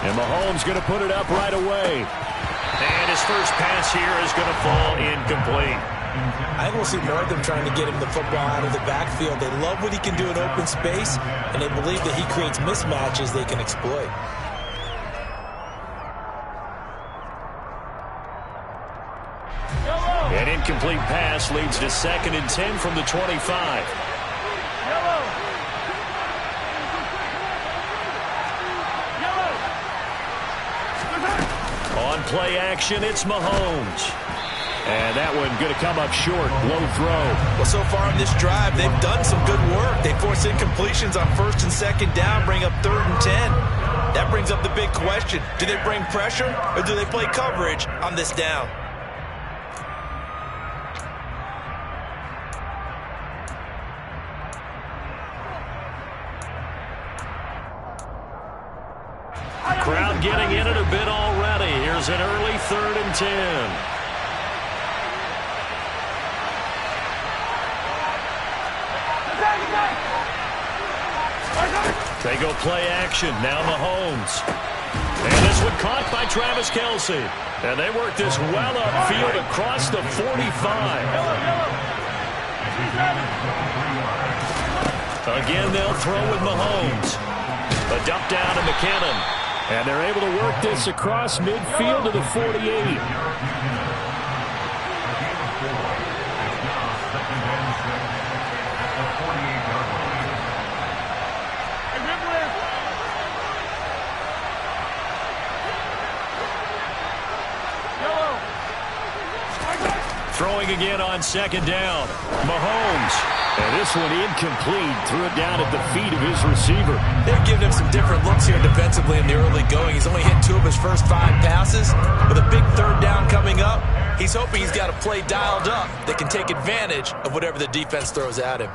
And Mahomes going to put it up right away. And his first pass here is going to fall incomplete. I think we'll see more of them trying to get him the football out of the backfield. They love what he can do in open space, and they believe that he creates mismatches they can exploit. An incomplete pass leads to 2nd and 10 from the 25. On play action, it's Mahomes. And that one going to come up short. Low throw. Well, so far in this drive, they've done some good work. They force incompletions on 1st and 2nd down, bring up 3rd and 10. That brings up the big question. Do they bring pressure, or do they play coverage on this down? Crowd getting in it a bit already. Here's an early 3rd and 10. They go play action. Now Mahomes. And this one caught by Travis Kelce. And they work this well upfield across the 45. Again, they'll throw with Mahomes. A dump down to McKinnon. And they're able to work this across midfield to the 48. Throwing again on 2nd down. Mahomes. And this one incomplete. Threw it down at the feet of his receiver. They're giving him some different looks here defensively in the early going. He's only hit 2 of his first 5 passes. With a big 3rd down coming up, he's hoping he's got a play dialed up that can take advantage of whatever the defense throws at him.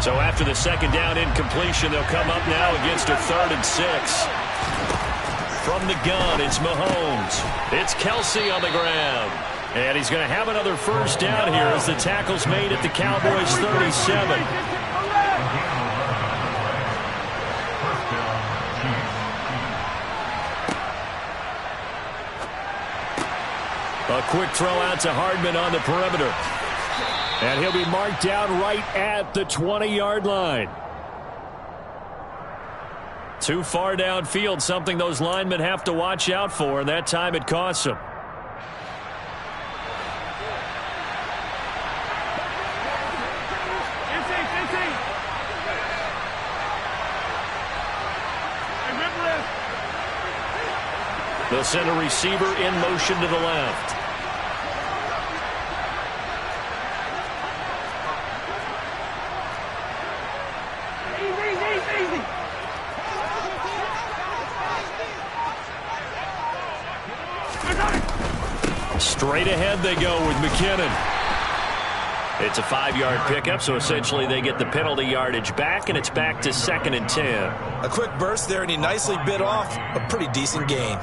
So after the 2nd down incompletion, they'll come up now against a 3rd and 6. From the gun, it's Mahomes. It's Kelce on the ground. And he's going to have another 1st down here as the tackle's made at the Cowboys' 37. A quick throw out to Hardman on the perimeter. And he'll be marked down right at the 20-yard line. Too far downfield, something those linemen have to watch out for, and that time it costs them. They'll send a receiver in motion to the left. Straight ahead they go with McKinnon. It's a 5-yard pickup, so essentially they get the penalty yardage back, and it's back to 2nd and 10. A quick burst there, and he nicely bit off a pretty decent gain.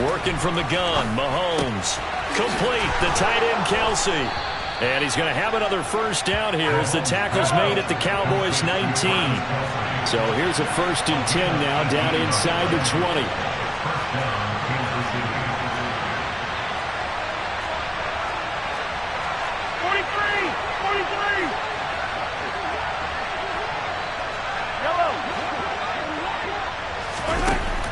Working from the gun, Mahomes. Complete, the tight end Kelce. And he's going to have another 1st down here as the tackle's made at the Cowboys' 19. So here's a 1st and 10 now down inside the 20.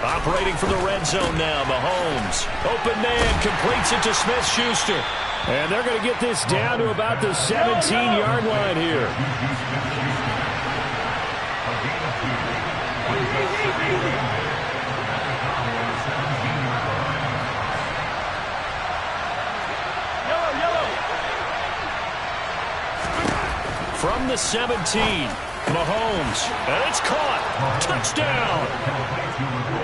Operating from the red zone now, Mahomes. Open man, completes it to Smith-Schuster. And they're going to get this down to about the 17-yard line here. From the 17, Mahomes, and it's caught. Touchdown.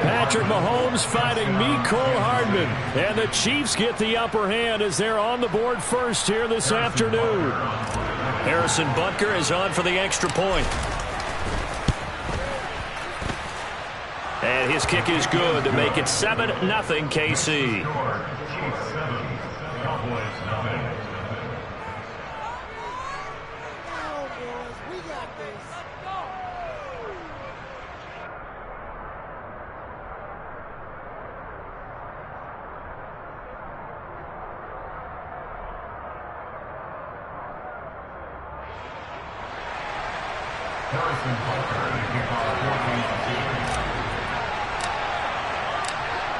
Patrick Mahomes fighting Mecole Hardman. And the Chiefs get the upper hand as they're on the board first here this afternoon. Harrison Butker is on for the extra point. And his kick is good to make it 7-0 KC.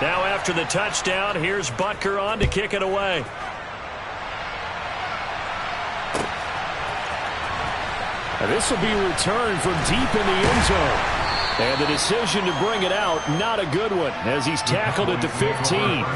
Now after the touchdown, here's Butker on to kick it away. And this will be returned from deep in the end zone. And the decision to bring it out, not a good one, as he's tackled at the 15.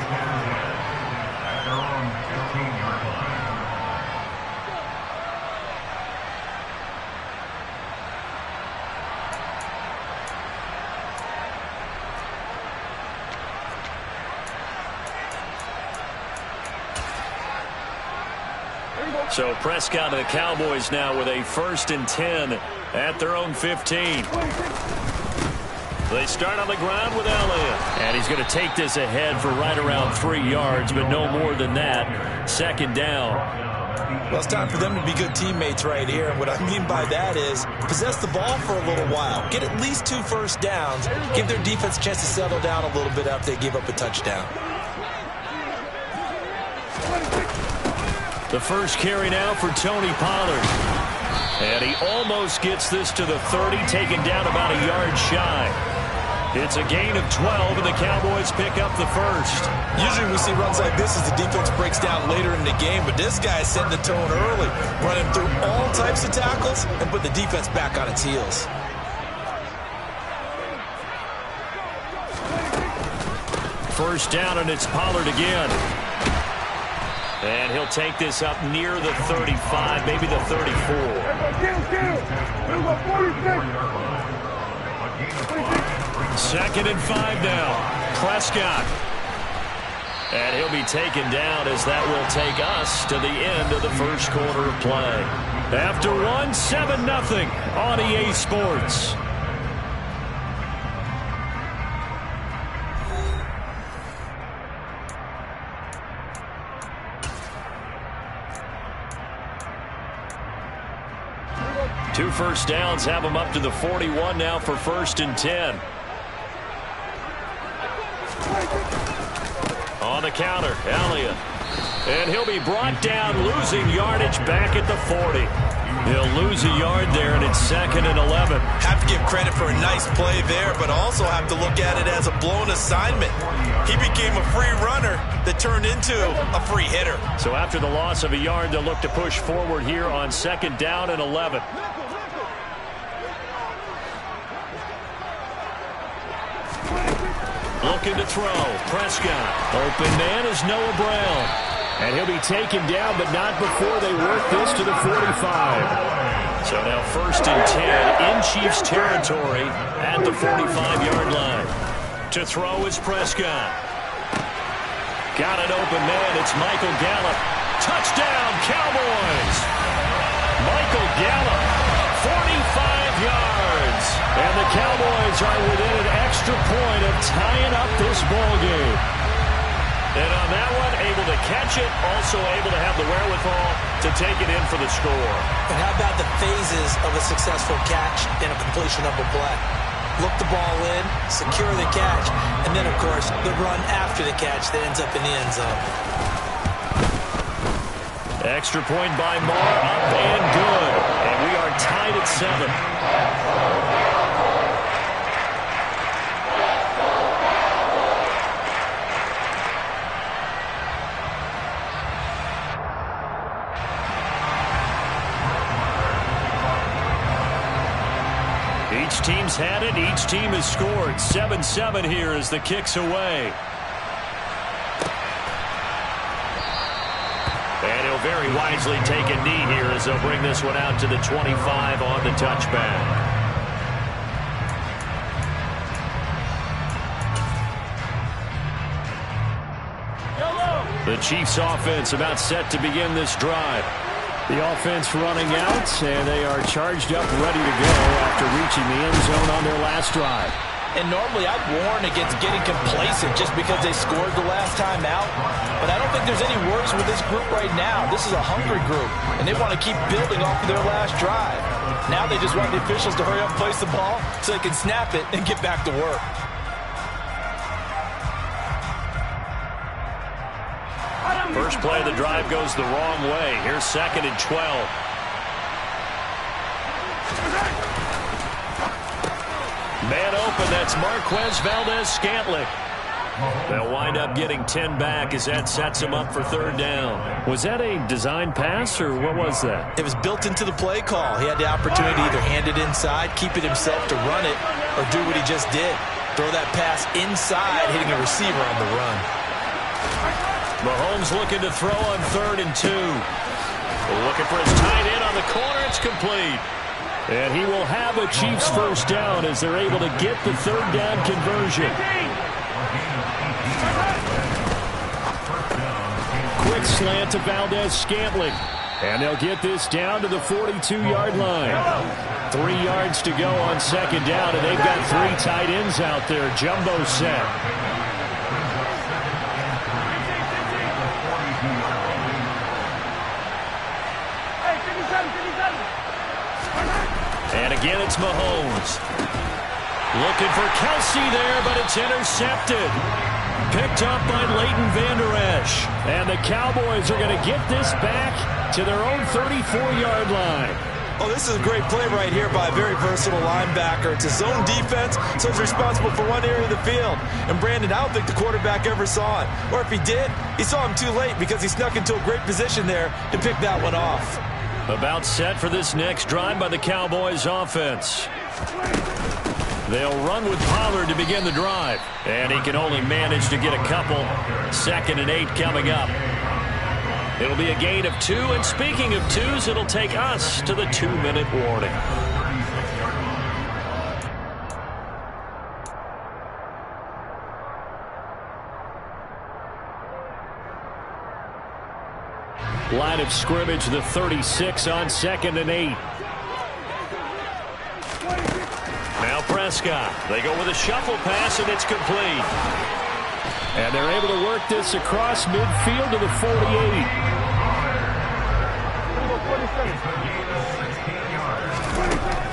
So Prescott and the Cowboys now with a 1st and 10 at their own 15. They start on the ground with Elliott. And he's going to take this ahead for right around 3 yards, but no more than that. 2nd down. Well, it's time for them to be good teammates right here. And what I mean by that is possess the ball for a little while. Get at least 2 first downs. Give their defense a chance to settle down a little bit after they give up a touchdown. The first carry now for Tony Pollard. And he almost gets this to the 30, taken down about a yard shy. It's a gain of 12, and the Cowboys pick up the first. Usually we see runs like this as the defense breaks down later in the game, but this guy is setting the tone early, running through all types of tackles and put the defense back on its heels. First down, and it's Pollard again. And he'll take this up near the 35, maybe the 34. 2nd and 5 now. Prescott. And he'll be taken down as that will take us to the end of the first quarter of play. After one, 7-0 on EA Sports. Two first downs have them up to the 41 now for 1st and 10. On the counter, Elliott. And he'll be brought down, losing yardage back at the 40. He'll lose a yard there, and it's 2nd and 11. Have to give credit for a nice play there, but also have to look at it as a blown assignment. He became a free runner that turned into a free hitter. So after the loss of a yard, they'll look to push forward here on 2nd down and 11. Looking to throw. Prescott. Open man is Noah Brown. And he'll be taken down, but not before they work this to the 45. So now 1st and 10 in Chiefs territory at the 45-yard line. To throw is Prescott. Got an open man. It's Michael Gallup. Touchdown, Cowboys. Michael Gallup, 45 yards. And the Cowboys are within an extra point of tying up this ball game. And on that one, able to catch it, also able to have the wherewithal to take it in for the score. And how about the phases of a successful catch and a completion of a play? Look the ball in, secure the catch, and then, of course, the run after the catch that ends up in the end zone. Extra point by Moore, up and good. And we are tied at 7. Each team's had it. Each team has scored. 7-7 here as the kick's away. And he'll very wisely taken knee here as they'll bring this one out to the 25 on the touchback. The Chiefs offense about set to begin this drive. The offense running out, and they are charged up, ready to go after reaching the end zone on their last drive. And normally I'd warn against getting complacent just because they scored the last time out. But I don't think there's any worries with this group right now. This is a hungry group, and they want to keep building off of their last drive. Now they just want the officials to hurry up and place the ball so they can snap it and get back to work. First play of the drive goes the wrong way. Here's 2nd and 12. Man open, that's Marquez Valdes-Scantling. They'll wind up getting 10 back as that sets him up for 3rd down. Was that a design pass, or what was that? It was built into the play call. He had the opportunity to either hand it inside, keep it himself to run it, or do what he just did. Throw that pass inside, hitting a receiver on the run. Mahomes looking to throw on 3rd and 2. Looking for his tight end on the corner. It's complete. And he will have a Chiefs first down as they're able to get the 3rd down conversion. Quick slant to Valdes-Scantling. And they'll get this down to the 42-yard line. 3 yards to go on 2nd down, and they've got 3 tight ends out there. Jumbo set. And again, it's Mahomes. Looking for Kelce there, but it's intercepted. Picked up by Leighton Vander Esch. And the Cowboys are going to get this back to their own 34-yard line. Oh, this is a great play right here by a very versatile linebacker. It's a zone defense, so he's responsible for one area of the field. And Brandon, I don't think the quarterback ever saw it. Or if he did, he saw him too late because he snuck into a great position there to pick that one off. About set for this next drive by the Cowboys offense. They'll run with Pollard to begin the drive. And he can only manage to get a couple. 2nd and 8 coming up. It'll be a gain of 2. And speaking of 2s, it'll take us to the 2-minute warning. Line of scrimmage, the 36 on 2nd and 8. Now Prescott. They go with a shuffle pass, and it's complete. And they're able to work this across midfield to the 48.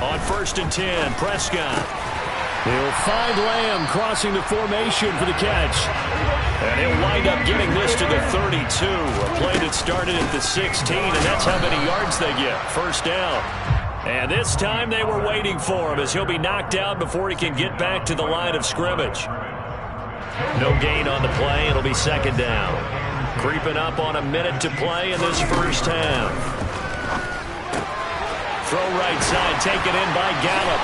On 1st and 10, Prescott. He'll find Lamb crossing the formation for the catch. And he'll wind up getting this to the 32. A play that started at the 16, and that's how many yards they get. 1st down. And this time they were waiting for him as he'll be knocked out before he can get back to the line of scrimmage. No gain on the play. It'll be 2nd down. Creeping up on a minute to play in this first half. Throw right side, taken in by Gallup.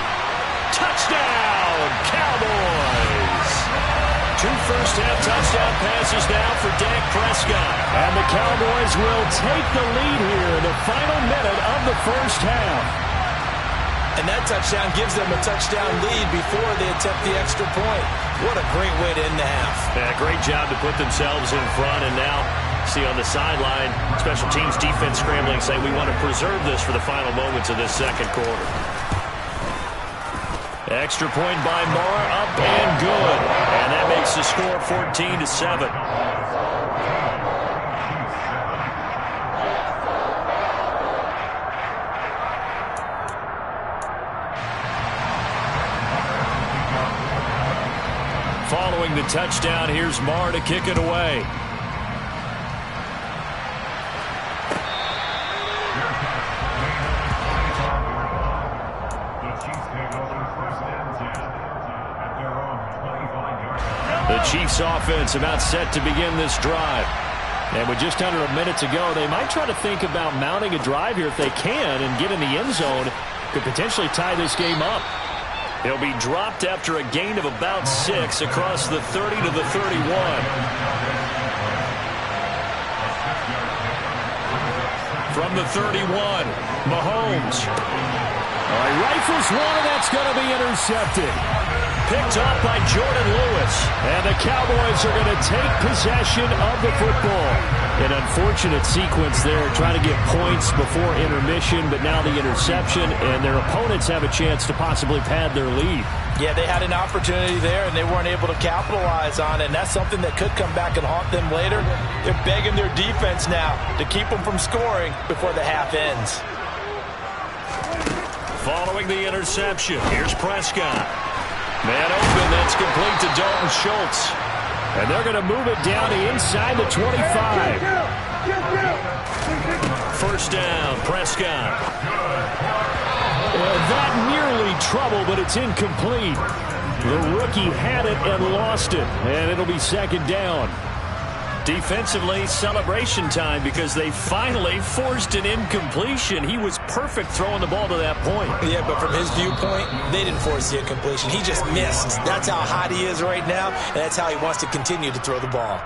Touchdown, Cowboys! 2 first-half touchdown passes now for Dak Prescott. And the Cowboys will take the lead here in the final minute of the first half. And that touchdown gives them a touchdown lead before they attempt the extra point. What a great way to end the half. Yeah, great job to put themselves in front. And now, see on the sideline, special teams defense scrambling, saying we want to preserve this for the final moments of this 2nd quarter. Extra point by Moore, up and good. And that makes the score 14-7. Following the touchdown, here's Moore to kick it away. The Chiefs offense about set to begin this drive. And with just under a minute to go, they might try to think about mounting a drive here if they can and get in the end zone. Could potentially tie this game up. He'll be dropped after a gain of about 6 across the 30 to the 31. From the 31, Mahomes. He rifles one, and that's going to be intercepted. Picked off by Jordan Lewis. And the Cowboys are going to take possession of the football. An unfortunate sequence there, trying to get points before intermission, but now the interception, and their opponents have a chance to possibly pad their lead. Yeah, they had an opportunity there, and they weren't able to capitalize on it, and that's something that could come back and haunt them later. They're begging their defense now to keep them from scoring before the half ends. Following the interception, here's Prescott. Man open, that's complete to Dalton Schultz. And they're going to move it down to inside the 25. First down, Prescott. That nearly trouble, but it's incomplete. The rookie had it and lost it, and it'll be second down. Defensively, celebration time because they finally forced an incompletion. He was perfect throwing the ball to that point. Yeah, but from his viewpoint, they didn't force the incompletion. He just missed. That's how hot he is right now, and that's how he wants to continue to throw the ball.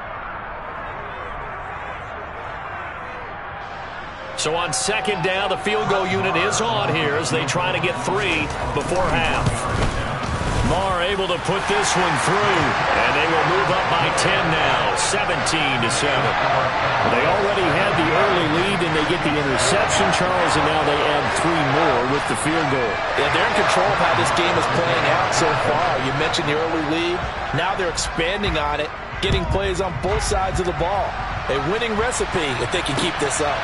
So on second down, the field goal unit is on here as they try to get 3 before half. Marr able to put this one through, and they will move up by 10 now, 17-7. They already had the early lead, and they get the interception, Charles, and now they add 3 more with the field goal. Yeah, they're in control of how this game is playing out so far. You mentioned the early lead. Now they're expanding on it, getting plays on both sides of the ball. A winning recipe if they can keep this up.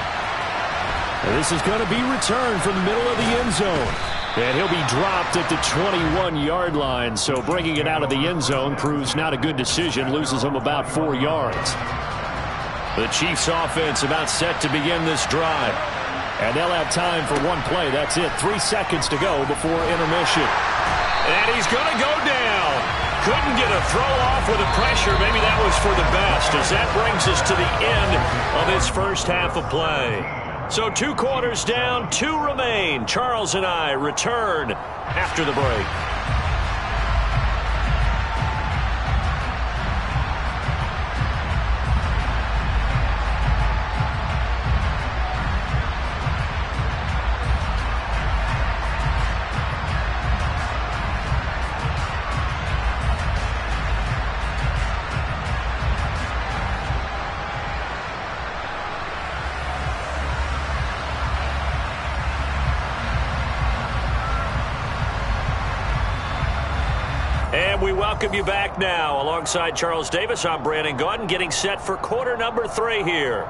And this is going to be returned from the middle of the end zone. And he'll be dropped at the 21-yard line. So bringing it out of the end zone proves not a good decision. Loses them about 4 yards. The Chiefs offense about set to begin this drive. And they'll have time for one play. That's it. 3 seconds to go before intermission. And he's going to go down. Couldn't get a throw off with the pressure. Maybe that was for the best, as that brings us to the end of this first half of play. So 2 quarters down, 2 remain. Charles and I return after the break. And we welcome you back now. Alongside Charles Davis, I'm Brandon Gaudin, getting set for quarter number 3 here.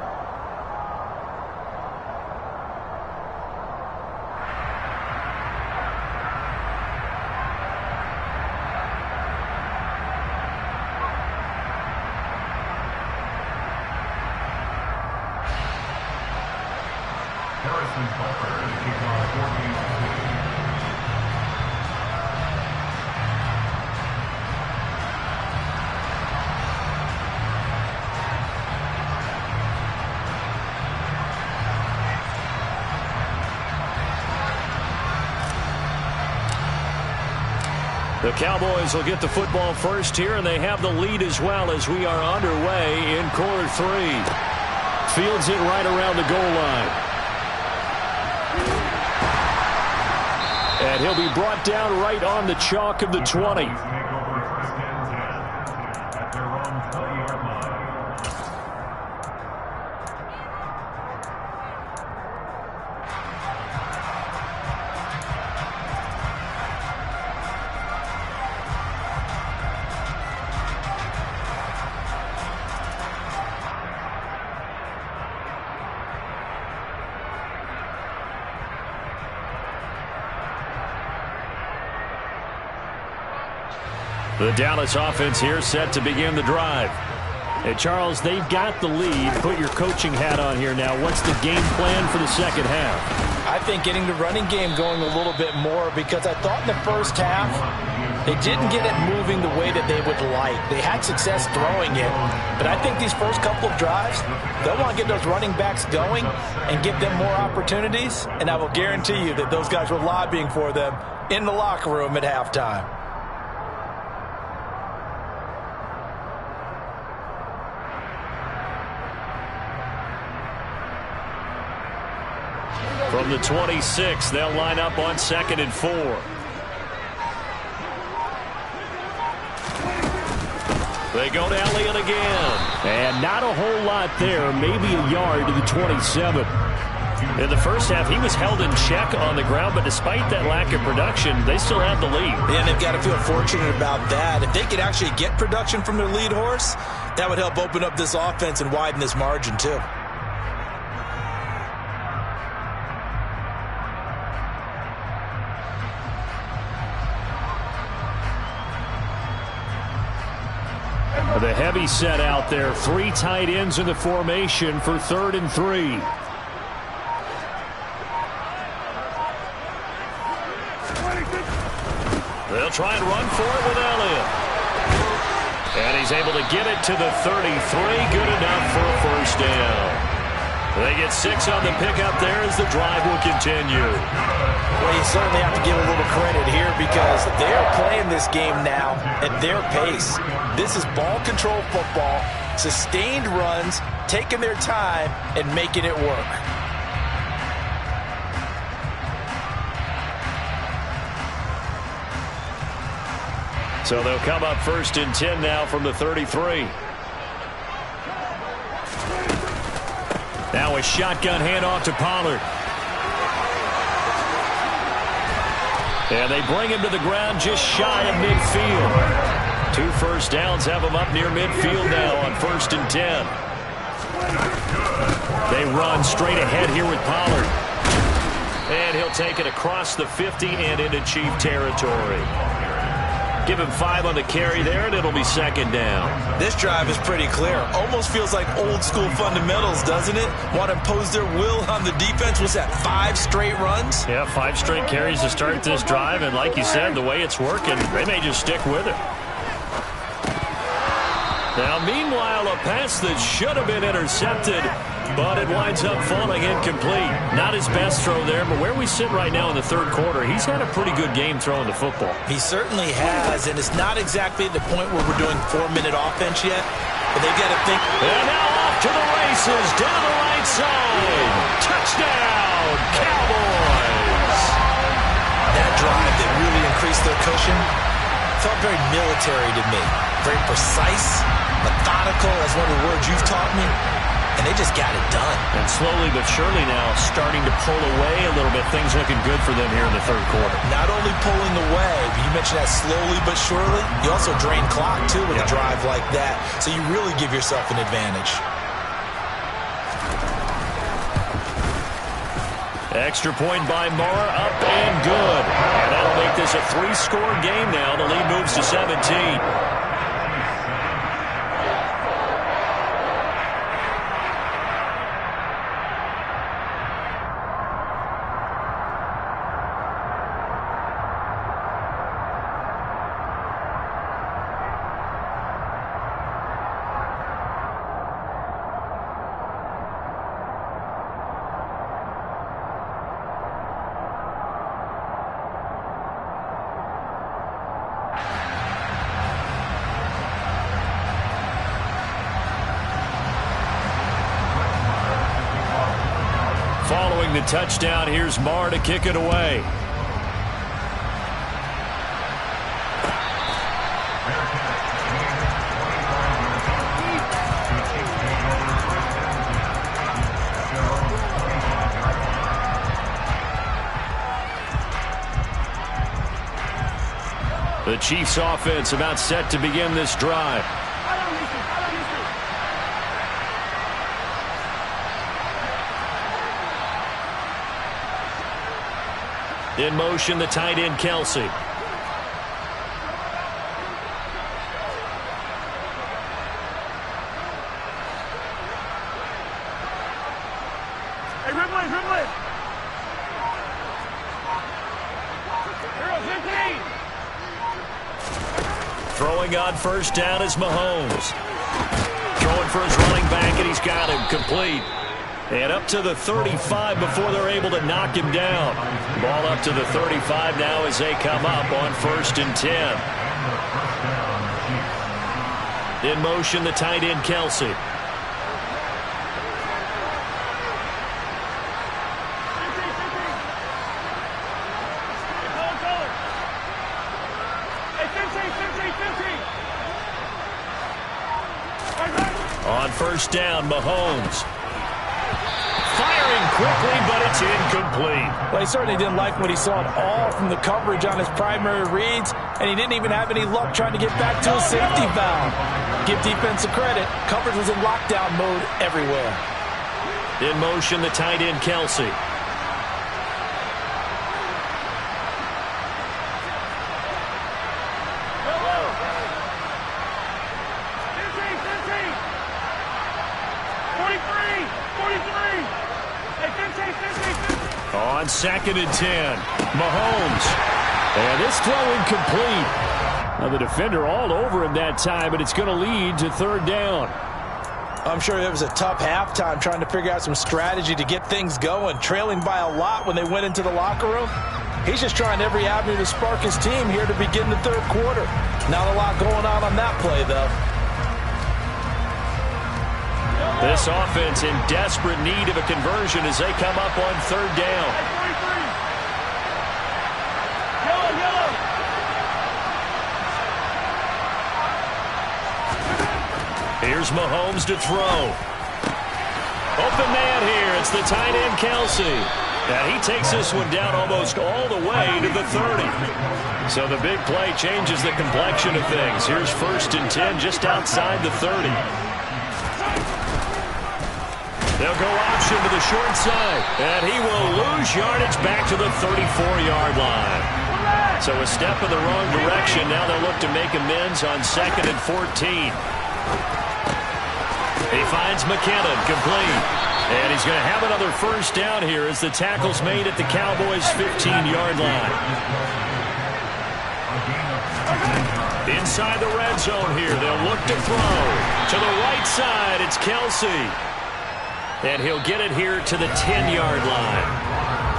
The Cowboys will get the football first here, and they have the lead as well as we are underway in quarter 3. Fields it right around the goal line. And he'll be brought down right on the chalk of the 20. The Dallas offense here set to begin the drive. Hey, Charles, they've got the lead. Put your coaching hat on here now. What's the game plan for the second half? I think getting the running game going a little bit more, because I thought in the first half they didn't get it moving the way that they would like. They had success throwing it, but I think these first couple of drives, they'll want to get those running backs going and give them more opportunities, and I will guarantee you that those guys were lobbying for them in the locker room at halftime. From the 26, they'll line up on 2nd and 4. They go to Elliott again. And not a whole lot there, maybe a yard to the 27. In the first half, he was held in check on the ground, but despite that lack of production, they still have the lead. And they've got to feel fortunate about that. If they could actually get production from their lead horse, that would help open up this offense and widen this margin too. The heavy set out there. 3 tight ends in the formation for 3rd and 3. They'll try and run for it with Elliott. And he's able to get it to the 33. Good enough for a first down. They get 6 on the pickup there as the drive will continue. Well, you certainly have to give a little credit here because they're playing this game now at their pace. This is ball control football, sustained runs, taking their time, and making it work. So they'll come up 1st and 10 now from the 33. Now a shotgun handoff to Pollard. And they bring him to the ground just shy of midfield. 2 first downs have him up near midfield now on 1st and 10. They run straight ahead here with Pollard. And he'll take it across the 50 and into Chief territory. Give him 5 on the carry there, and it'll be 2nd down. This drive is pretty clear. Almost feels like old school fundamentals, doesn't it? Want to impose their will on the defense. Was that 5 straight runs? Yeah, 5 straight carries to start this drive, and like you said, the way it's working, they may just stick with it. Now, meanwhile, a pass that should have been intercepted, but it winds up falling incomplete. Not his best throw there, but where we sit right now in the 3rd quarter, he's had a pretty good game throwing the football. He certainly has, and it's not exactly at the point where we're doing 4-minute offense yet, but they've got to think. And now off to the races, down the right side. Touchdown, Cowboys! That drive that really increased their cushion felt very military to me. Very precise, methodical, that's one of the words you've taught me. And they just got it done. And slowly but surely now starting to pull away a little bit. Things looking good for them here in the 3rd quarter. Not only pulling away, but you mentioned that slowly but surely. You also drain clock, too, with a drive like that. So you really give yourself an advantage. Extra point by Mara, up and good. And that'll make this a 3-score game now. The lead moves to 17. Following the touchdown, here's Marr to kick it away. The Chiefs offense about set to begin this drive. In motion, the tight end, Kelsey. Hey, Ridley, Ridley! Throwing on 1st down is Mahomes. Throwing for his running back, and he's got him complete. And up to the 35 before they're able to knock him down. Ball up to the 35 now as they come up on 1st and 10. In motion, the tight end, Kelsey. On first down, Mahomes. Firing quickly, but it's incomplete. Well, he certainly didn't like what he saw at all from the coverage on his primary reads, and he didn't even have any luck trying to get back to his safety valve. Give defensive credit. Coverage was in lockdown mode everywhere. In motion, the tight end, Kelce. On 2nd and 10, Mahomes. And this throw incomplete. Now the defender all over him that time, but it's going to lead to 3rd down. I'm sure it was a tough halftime trying to figure out some strategy to get things going, trailing by a lot when they went into the locker room. He's just trying every avenue to spark his team here to begin the 3rd quarter. Not a lot going on that play, though. This offense in desperate need of a conversion as they come up on 3rd down. Here's Mahomes to throw. Open man here. It's the tight end, Kelce. And he takes this one down almost all the way to the 30. So the big play changes the complexion of things. Here's 1st and 10 just outside the 30. They'll go option to the short side, and he will lose yardage back to the 34-yard line. So a step in the wrong direction. Now they'll look to make amends on 2nd and 14. He finds McKinnon, complete. And he's going to have another 1st down here as the tackle's made at the Cowboys' 15-yard line. Inside the red zone here, they'll look to throw. To the right side, it's Kelce. And he'll get it here to the 10-yard line.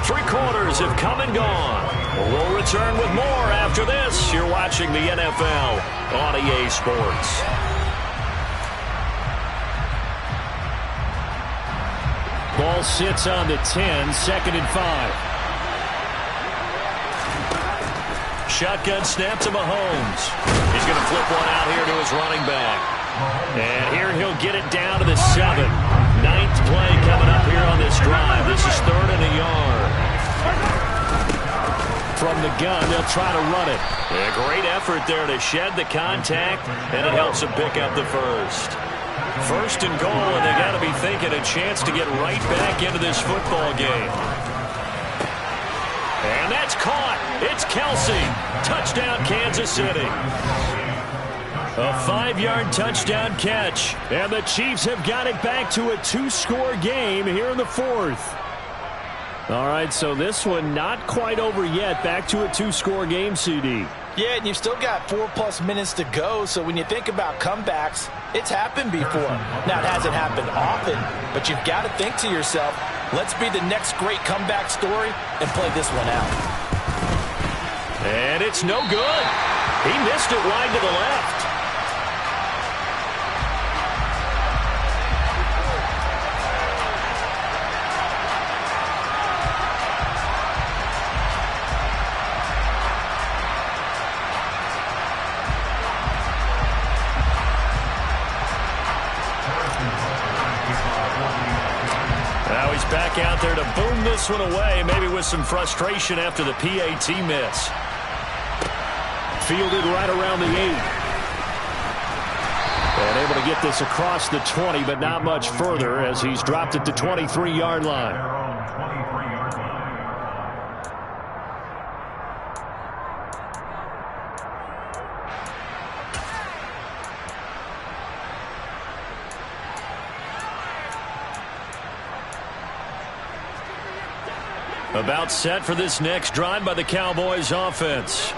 3 quarters have come and gone. We'll return with more after this. You're watching the NFL on EA Sports. Ball sits on the 10, 2nd and 5. Shotgun snap to Mahomes. He's going to flip one out here to his running back. And here he'll get it down to the 7. 9th play coming up here on this drive. This is 3rd and a yard. From the gun, they'll try to run it. A great effort there to shed the contact, and it helps them pick up the 1st. 1st and goal, and they got to be thinking a chance to get right back into this football game. And that's caught. It's Kelce. Touchdown, Kansas City. A 5-yard touchdown catch. And the Chiefs have got it back to a 2-score game here in the 4th. All right, so this one not quite over yet. Back to a 2-score game, CD. Yeah, and you've still got 4+ minutes to go, so when you think about comebacks, it's happened before. Now, it hasn't happened often, but you've got to think to yourself, let's be the next great comeback story and play this one out. And it's no good. He missed it wide to the left. Now he's back out there to boom this one away, maybe with some frustration after the PAT miss. Fielded right around the 8. And able to get this across the 20, but not much further as he's dropped it to 23-yard line. About set for this next drive by the Cowboys offense.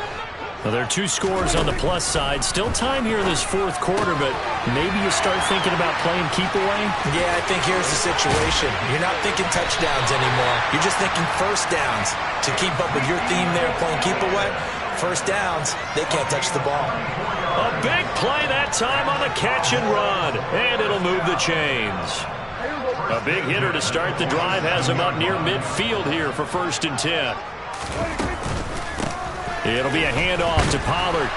Well, there are 2 scores on the plus side. Still time here in this 4th quarter, but maybe you start thinking about playing keep away? Yeah, I think here's the situation. You're not thinking touchdowns anymore. You're just thinking 1st downs. To keep up with your theme there, playing keep away, 1st downs, they can't touch the ball. A big play that time on the catch and run, and it'll move the chains. A big hitter to start the drive has him up near midfield here for 1st and 10. It'll be a handoff to Pollard.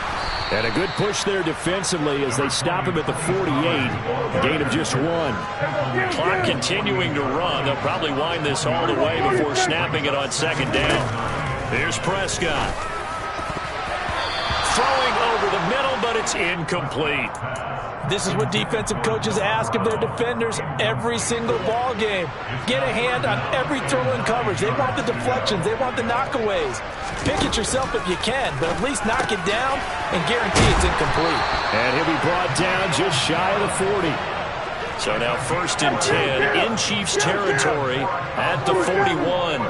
And a good push there defensively as they stop him at the 48. A gain of just 1. Clock continuing to run. They'll probably wind this all the way before snapping it on second down. Here's Prescott. Throwing over the middle, but it's incomplete. This is what defensive coaches ask of their defenders every single ball game. Get a hand on every throw in coverage. They want the deflections. They want the knockaways. Pick it yourself if you can, but at least knock it down and guarantee it's incomplete. And he'll be brought down just shy of the 40. So now 1st and 10 in Chiefs territory at the 41.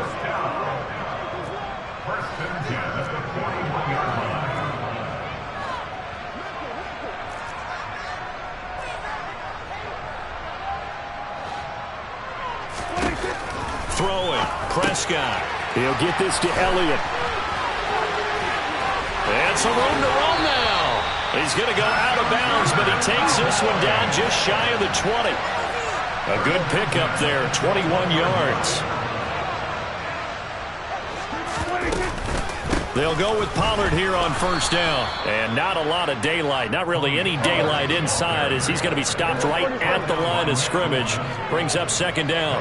Throwing, Prescott. He'll get this to Elliott. And some room to run now. He's going to go out of bounds, but he takes this one down just shy of the 20. A good pickup there, 21 yards. They'll go with Pollard here on 1st down. And not a lot of daylight, not really any daylight inside as he's going to be stopped right at the line of scrimmage. Brings up 2nd down.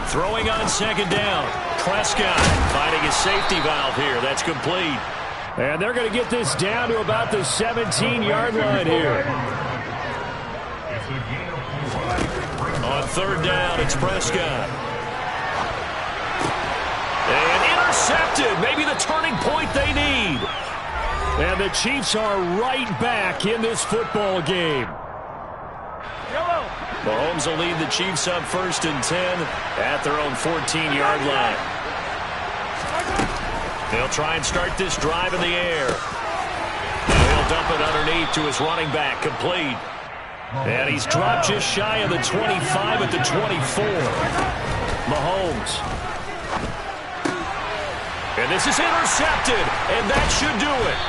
Throwing on 2nd down. Prescott finding his safety valve here. That's complete. And they're going to get this down to about the 17-yard line here. On 3rd down, it's Prescott. And intercepted. Maybe the turning point they need. And the Chiefs are right back in this football game. Mahomes will lead the Chiefs up 1st and 10 at their own 14-yard line. They'll try and start this drive in the air. And he'll dump it underneath to his running back, complete. And he's dropped just shy of the 25 at the 24. Mahomes. And this is intercepted, and that should do it.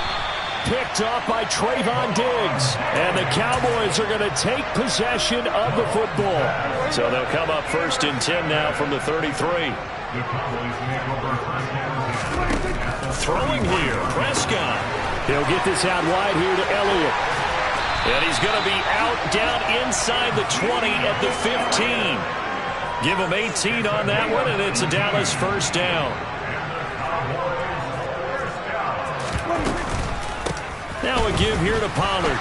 Picked off by Trayvon Diggs. And the Cowboys are going to take possession of the football. So they'll come up 1st and 10 now from the 33. Throwing here, Prescott. He'll get this out wide here to Elliott. And he's going to be out down inside the 20 at the 15. Give him 18 on that one, and it's a Dallas 1st down. Now a give here to Pollard.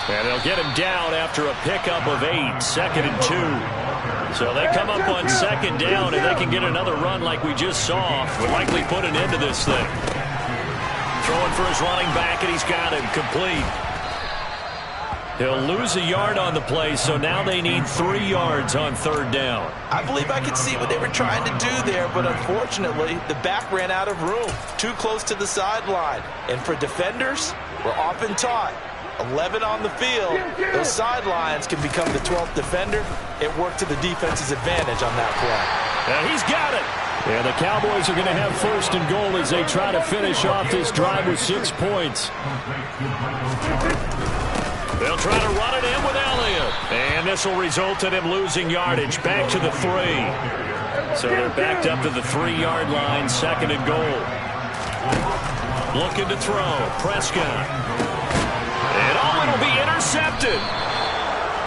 And they'll get him down after a pickup of 8, 2nd and 2. So they come up on 2nd down, and they can get another run like we just saw. Would likely put an end to this thing. Throwing for his running back, and he's got him complete. He'll lose a yard on the play, so now they need 3 yards on 3rd down. I believe I could see what they were trying to do there, but unfortunately, the back ran out of room. Too close to the sideline. And for defenders, we're often taught, 11 on the field, those sidelines can become the 12th defender. It worked to the defense's advantage on that play. And he's got it. And the Cowboys are going to have 1st and goal as they try to finish off this drive with 6 points. They'll try to run it in with Elliott. And this will result in him losing yardage back to the 3. So they're backed up to the 3-yard line, 2nd and goal. Looking to throw. Prescott. And it'll be intercepted.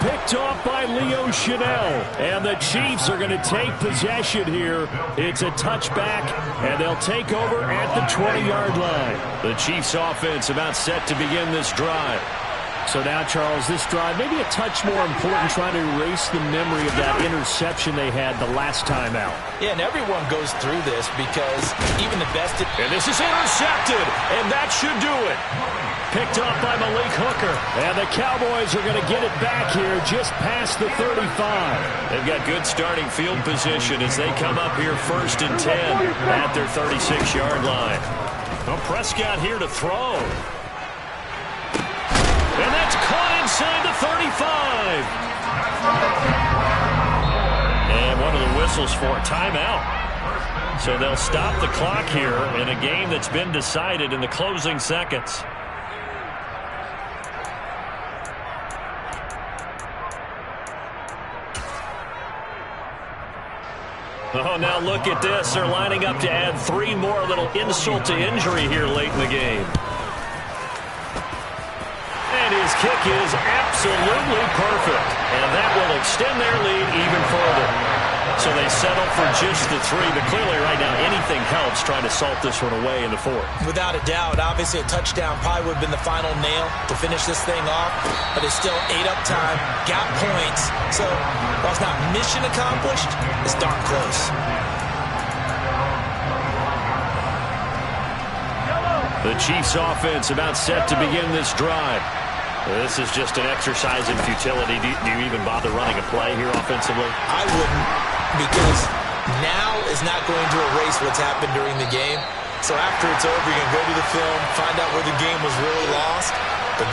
Picked off by Leo Chanel. And the Chiefs are going to take possession here. It's a touchback, and they'll take over at the 20-yard line. The Chiefs offense about set to begin this drive. So now, Charles, this drive maybe a touch more important, trying to erase the memory of that interception they had the last time out. Yeah, and everyone goes through this because even the best... And this is intercepted, and that should do it. Picked off by Malik Hooker. And the Cowboys are going to get it back here just past the 35. They've got good starting field position as they come up here 1st and 10 at their 36-yard line. Well, Prescott here to throw. And that's caught inside the 35. And one of the whistles for a timeout. So they'll stop the clock here in a game that's been decided in the closing seconds. Oh, now look at this. They're lining up to add 3 more, a little insult to injury here late in the game. And his kick is absolutely perfect. And that will extend their lead even further. So they settle for just the 3. But clearly right now anything helps trying to salt this one away in the 4th. Without a doubt. Obviously a touchdown probably would have been the final nail to finish this thing off. But it's still 8 up time. Got points. So while it's not mission accomplished, it's darn close. The Chiefs offense about set to begin this drive. This is just an exercise in futility. Do you even bother running a play here offensively? I wouldn't, because now is not going to erase what's happened during the game. So after it's over, you're going to go to the film, find out where the game was really lost. But this